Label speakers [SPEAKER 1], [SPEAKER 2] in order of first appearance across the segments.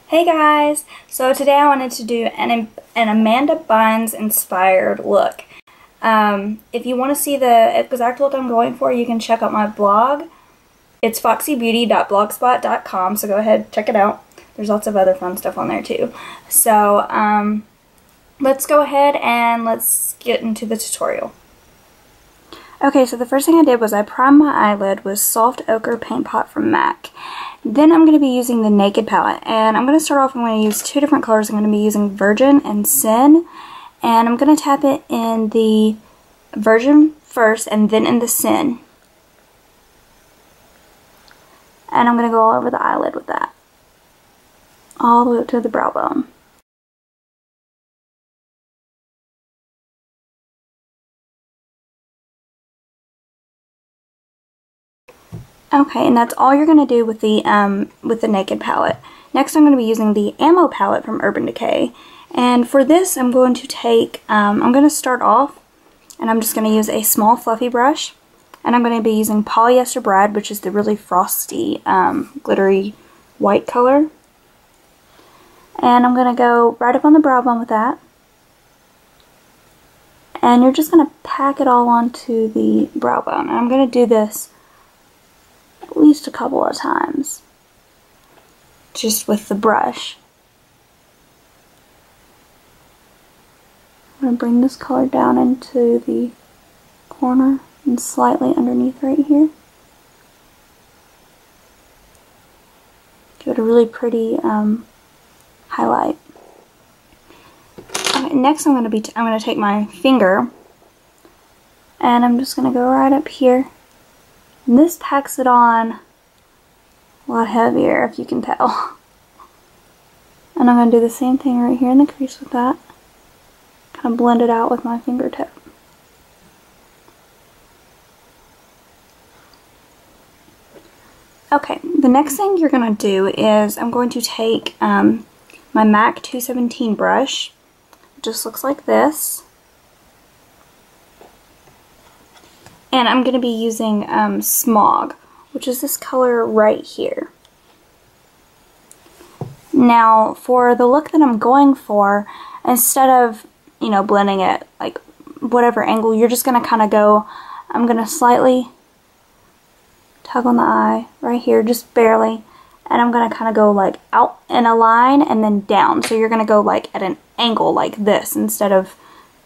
[SPEAKER 1] Hey guys! So today I wanted to do an Amanda Bynes inspired look. If you want to see the exact look I'm going for, you can check out my blog. It's foxybeauty.blogspot.com, so go ahead, check it out. There's lots of other fun stuff on there too. So let's go ahead and let's get into the tutorial. Okay, so the first thing I did was I primed my eyelid with Soft Ochre Paint Pot from MAC. Then I'm going to be using the Naked palette, and I'm going to start off, I'm going to use two different colors. I'm going to be using Virgin and Sin, and I'm going to tap it in the Virgin first and then in the Sin. And I'm going to go all over the eyelid with that, all the way up to the brow bone. Okay, and that's all you're going to do with the Naked palette. Next, I'm going to be using the Ammo palette from Urban Decay. And for this, I'm going to take, I'm going to start off, and I'm just going to use a small fluffy brush. And I'm going to be using Polyester Bride, which is the really frosty, glittery white color. And I'm going to go right up on the brow bone with that. And you're just going to pack it all onto the brow bone. And I'm going to do this at least a couple of times, just with the brush. I'm going to bring this color down into the corner and slightly underneath right here. Give it a really pretty highlight. Okay, next I'm going to take my finger and I'm just going to go right up here. And this packs it on a lot heavier, if you can tell. And I'm going to do the same thing right here in the crease with that. Kind of blend it out with my fingertip. Okay, the next thing you're going to do is I'm going to take my MAC 217 brush. It just looks like this. And I'm going to be using Smog, which is this color right here. Now, for the look that I'm going for, instead of, you know, blending it like whatever angle, you're just going to kind of go, I'm going to slightly tug on the eye right here, just barely, and I'm going to kind of go like out in a line and then down. So you're going to go like at an angle like this instead of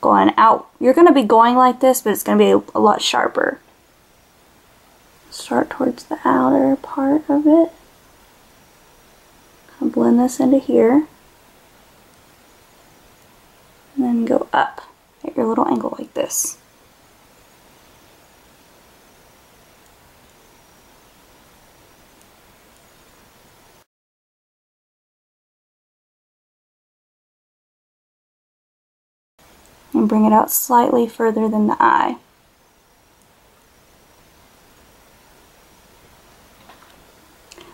[SPEAKER 1] going out. You're going to be going like this, but it's going to be a lot sharper. Start towards the outer part of it. Kind of blend this into here. And then go up at your little angle like this. And bring it out slightly further than the eye.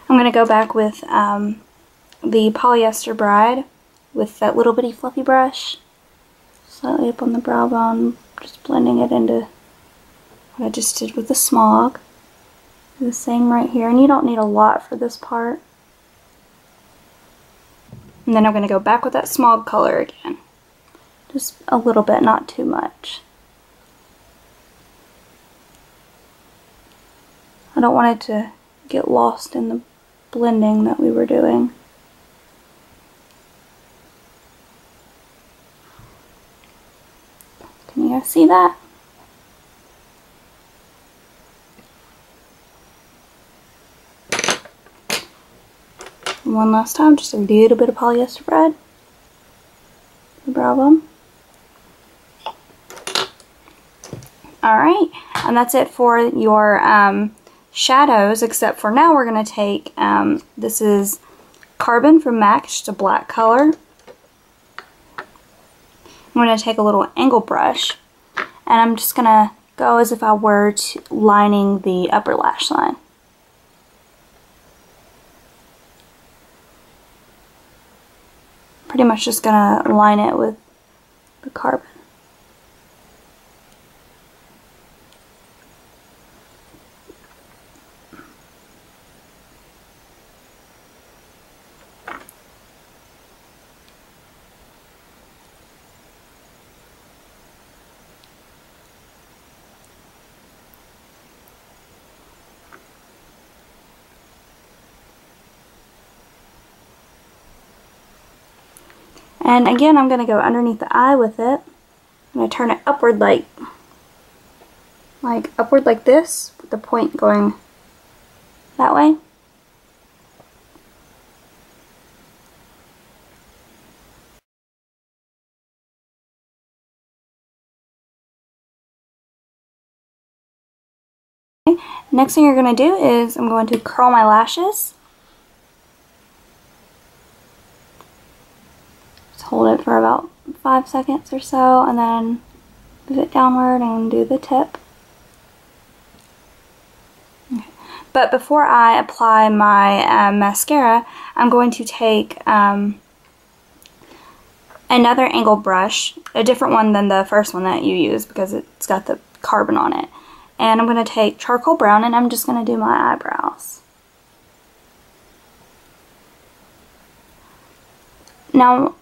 [SPEAKER 1] I'm going to go back with the Polyester Bride with that little bitty fluffy brush, slightly up on the brow bone, just blending it into what I just did with the Smog. Do the same right here, and you don't need a lot for this part. And then I'm going to go back with that Smog color again. Just a little bit, not too much. I don't want it to get lost in the blending that we were doing. Can you guys see that? And one last time, just a little bit of Polyester Bride. The brow bone. Alright, and that's it for your shadows, except for now we're going to take, this is Carbon from MAC, just a black color. I'm going to take a little angle brush, and I'm just going to go as if I were lining the upper lash line. Pretty much just going to line it with the Carbon. And again, I'm going to go underneath the eye with it. I'm going to turn it upward like upward like this, with the point going that way. Okay. Next thing you're going to do is I'm going to curl my lashes. Just hold it for about 5 seconds or so, and then move it downward and do the tip. Okay. But before I apply my mascara, I'm going to take another angle brush, a different one than the first one that you used because it's got the carbon on it. And I'm going to take charcoal brown and I'm just going to do my eyebrows. Now,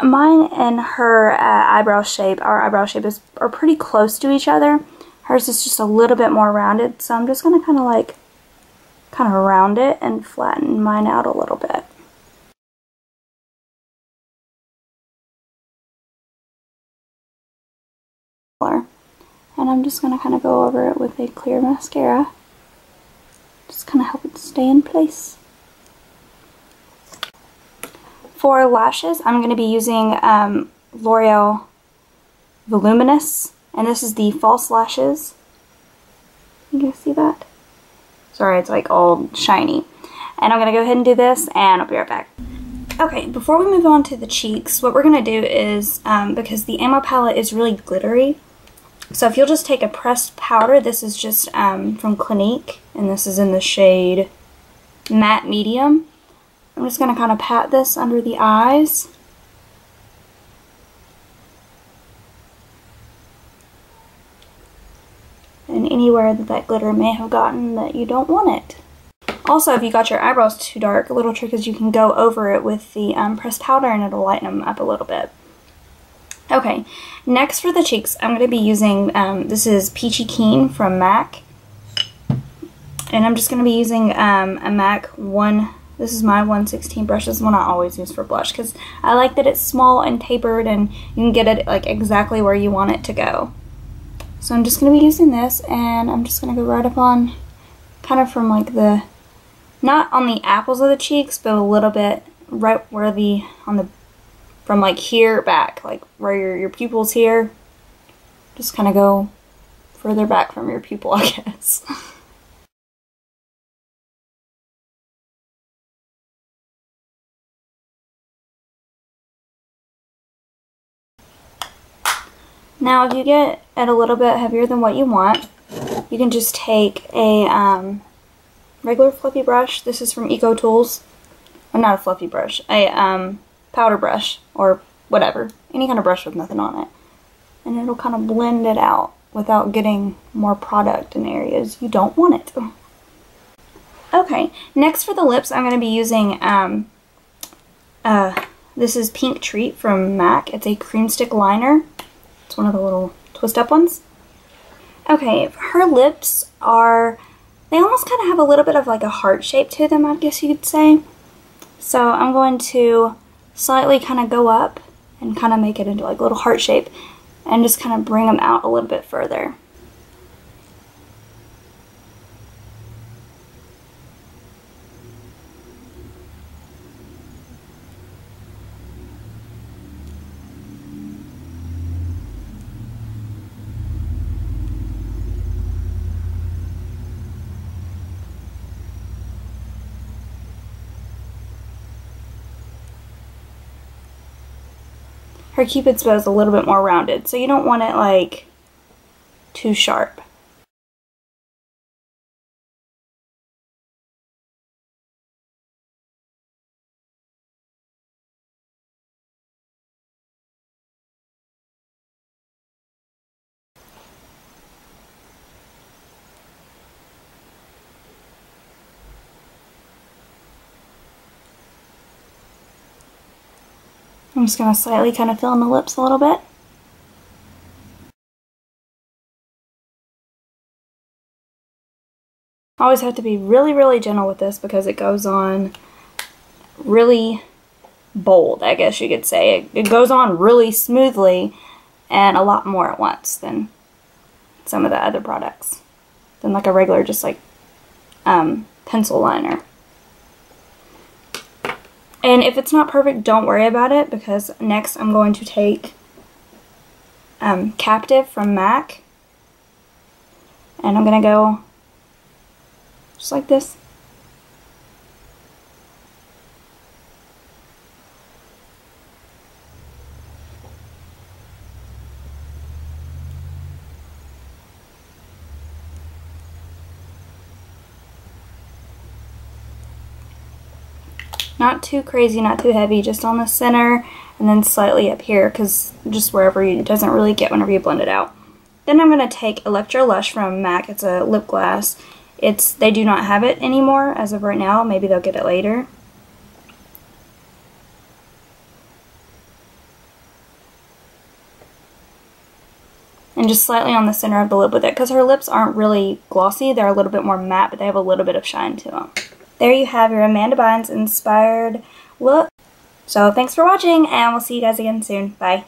[SPEAKER 1] mine and her eyebrow shape, our eyebrow shape are pretty close to each other. Hers is just a little bit more rounded, so I'm just going to kind of round it and flatten mine out a little bit. And I'm just going to kind of go over it with a clear mascara. Just kind of help it stay in place. For lashes, I'm going to be using L'Oreal Voluminous, and this is the false lashes. You guys see that? Sorry, it's like all shiny. And I'm going to go ahead and do this, and I'll be right back. Okay, before we move on to the cheeks, what we're going to do is, because the Ammo palette is really glittery, so if you'll just take a pressed powder, this is just from Clinique, and this is in the shade Matte Medium. I'm just going to kind of pat this under the eyes. And anywhere that glitter may have gotten that you don't want it. Also, if you got your eyebrows too dark, a little trick is you can go over it with the pressed powder and it'll lighten them up a little bit. Okay, next for the cheeks, I'm going to be using, this is Peachy Keen from MAC. And I'm just going to be using a MAC this is my 1/16 brush. This is one I always use for blush because I like that it's small and tapered and you can get it like exactly where you want it to go. So I'm just going to be using this, and I'm just going to go right up on, kind of from like the, not on the apples of the cheeks, but a little bit right where from like here back, like where your pupil's here. Just kind of go further back from your pupil, I guess. Now, if you get it a little bit heavier than what you want, you can just take a regular fluffy brush. This is from Eco Tools. Well, not a fluffy brush, a powder brush or whatever. Any kind of brush with nothing on it. And it'll kind of blend it out without getting more product in areas you don't want it. Okay, next for the lips, I'm going to be using, this is Pink Treat from MAC. It's a cream stick liner. It's one of the little twist up ones. Okay, her lips they almost kind of have a little bit of like a heart shape to them, I guess you could say. So I'm going to slightly kind of go up and kind of make it into like a little heart shape and just kind of bring them out a little bit further. Her cupid's bow is a little bit more rounded, so you don't want it like too sharp. I'm just going to slightly kind of fill in the lips a little bit. I always have to be really, really gentle with this because it goes on really bold, I guess you could say. It goes on really smoothly and a lot more at once than some of the other products. Than like a regular just like pencil liner. And if it's not perfect, don't worry about it, because next I'm going to take Captive from MAC, and I'm going to go just like this. Not too crazy, not too heavy, just on the center and then slightly up here, because just wherever it doesn't really get whenever you blend it out. Then I'm going to take Electro Lush from MAC. It's a lip gloss. They do not have it anymore as of right now. Maybe they'll get it later. And just slightly on the center of the lip with it, because her lips aren't really glossy. They're a little bit more matte, but they have a little bit of shine to them. There you have your Amanda Bynes inspired look. So thanks for watching, and we'll see you guys again soon. Bye.